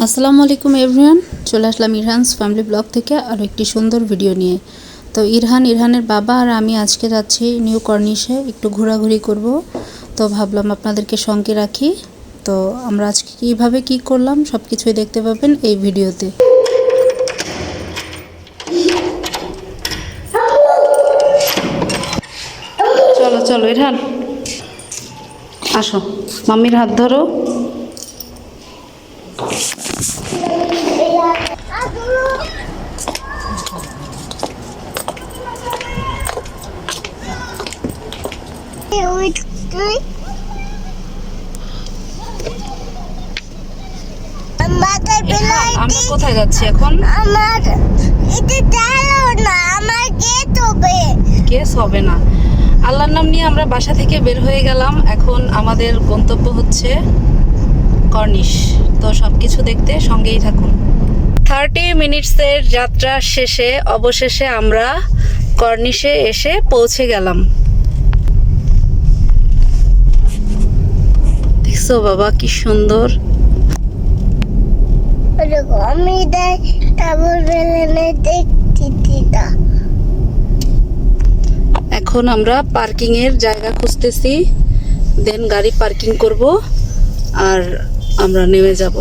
আসসালামু আলাইকুম এভরিওয়ান, চলে আসলাম ইরহানস ফ্যামিলি ব্লগ থেকে আরও একটি সুন্দর ভিডিও নিয়ে। তো ইরহানের বাবা আর আমি আজকে যাচ্ছি নিউ কর্নিশে একটু ঘোরাঘুরি করব। তো ভাবলাম আপনাদেরকে সঙ্গে রাখি। তো আমরা আজকে কীভাবে কী করলাম সব কিছুই দেখতে পাবেন এই ভিডিওতে। চলো চলো ইরহান, আসো, মাম্মির হাত ধরো। আমরা কোথায় যাচ্ছি এখন? আমার এটা চালো না, আমার কেস হবে না। আল্লাহর নাম নিয়ে আমরা বাসা থেকে বের হয়ে গেলাম। এখন আমাদের গন্তব্য হচ্ছে কর্নিশ। তো সব কিছু দেখতে সঙ্গেই থাকুন। 30 মিনিটসের যাত্রা শেষে অবশেষে আমরা কর্নিশে এসে পৌঁছে গেলাম। দেখছো বাবা কি সুন্দর। আমি দেখছি না। এখন আমরা পার্কিং এর জায়গা খুঁজতেছি, দেন গাড়ি পার্কিং করব আর আমরা নেমে যাব।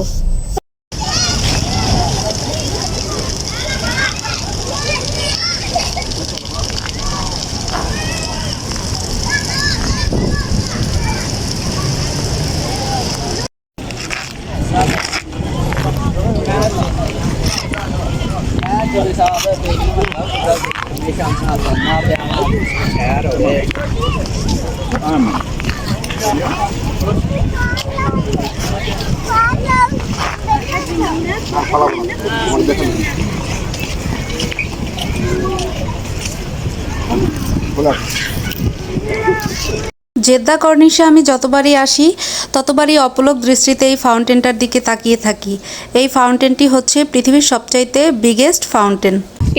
জেদ্দা কর্নিশে আমি যতবারই আসি ততবারই অপলক দৃষ্টিতে এই ফাউন্টেনটার দিকে তাকিয়ে থাকি। এই ফাউন্টেনটি হচ্ছে পৃথিবীর সবচাইতে বিগেস্ট ফাউন্টেন।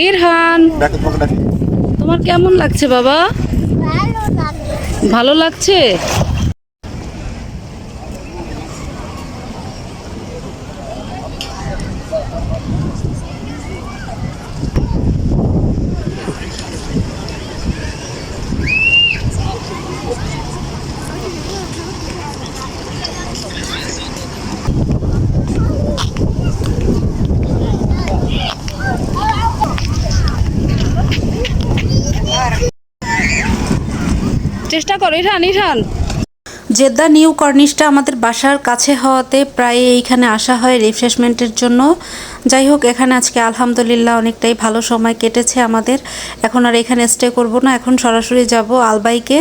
ইরহান, তোমার কেমন লাগছে বাবা? ভালো লাগছে? চেষ্টা করো ইরহান। জেদ্দা নিউ কর্নিশটা আমাদের বাসার কাছে হওয়াতে প্রায় এইখানে আসা হয় রিফ্রেশমেন্টের জন্য। যাই হোক, এখানে আজকে আলহামদুলিল্লাহ অনেকটাই ভালো সময় কেটেছে আমাদের। এখন আর এখানে স্টে করব না, এখন সরাসরি যাব আলবাইকে।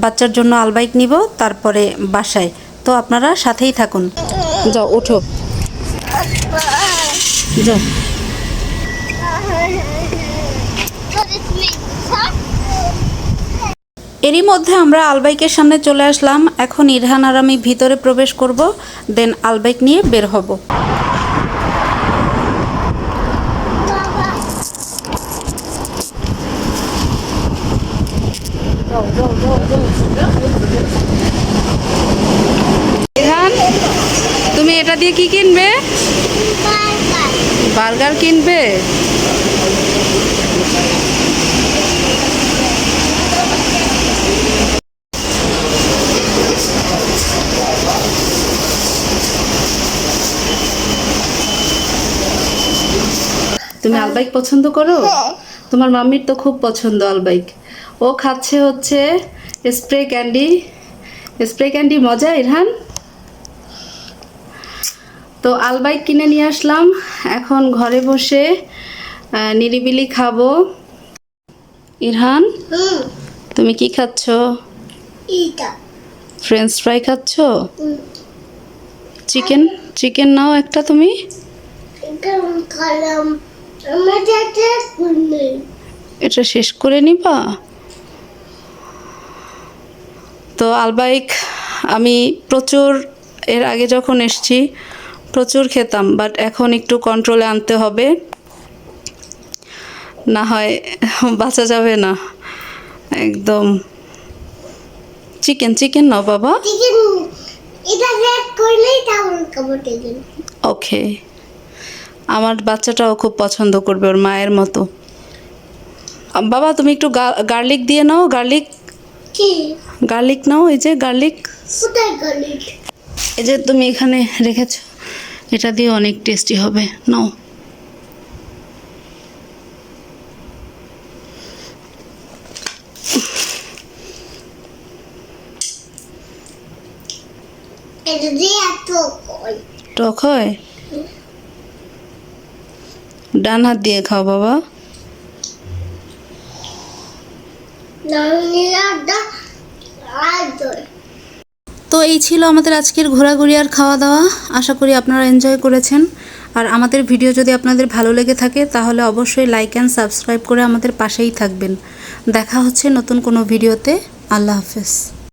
বাচ্চার জন্য আলবাইক নিব, তারপরে বাসায়। তো আপনারা সাথেই থাকুন। যাও ওঠো, যাও। এরই মধ্যে আমরা আলবাইকের সামনে চলে আসলাম। এখন ইরহান আর আমি ভিতরে প্রবেশ করব, দেন আলবাইক নিয়ে বের হব। ইরহান, তুমি এটা দিয়ে কি কিনবে? বার্গার কিনবে? তুমি আলবাইক পছন্দ করো? তোমার মাম্মির তো খুব পছন্দ আলবাইক। ও খাচ্ছে হচ্ছে স্প্রে ক্যান্ডি। মজা ইরহান? তো আলবাইক কিনে নিয়ে আসলাম। এখন ঘরে বসে নিরিবিলি খাবো। ইরহান, তুমি কি খাচ্ছ? ফ্রেঞ্চ ফ্রাই খাচ্ছ? চিকেন নাও একটা তুমি। এটা শেষ করে নিবা? তো আলবাইক আমি প্রচুর, এর আগে যখন এসছি প্রচুর খেতাম, বাট এখন একটু কন্ট্রোলে আনতে হবে, না হয় বাঁচা যাবে না একদম। চিকেন নাও বাবা। এটা রেড করলেই তাহলে খাবো চিকেন। ওকে। আমার বাচ্চাটাও খুব পছন্দ করবে ওর মায়ের মতো। বাবা তুমি একটু গার্লিক দিয়ে নাও, কি গার্লিক নাও, এই যে গার্লিক, কোথায় গেলি? এই যে তুমি এখানে রেখেছো, এটা দিয়ে অনেক টেস্টি হবে, নাও। এটা দিয়ে এত কই টক হয়? ডান হাত দিয়ে খাও বাবা। নানিয়াটা আদর। তো এই ছিল আমাদের আজকের ঘোরাঘুরি আর খাওয়া দাওয়া। আশা করি আপনারা এনজয় করেছেন। আর আমাদের ভিডিও যদি আপনাদের ভালো লেগে থাকে তাহলে অবশ্যই লাইক অ্যান্ড সাবস্ক্রাইব করে আমাদের পাশেই থাকবেন। দেখা হচ্ছে নতুন কোনো ভিডিওতে। আল্লাহ হাফেজ।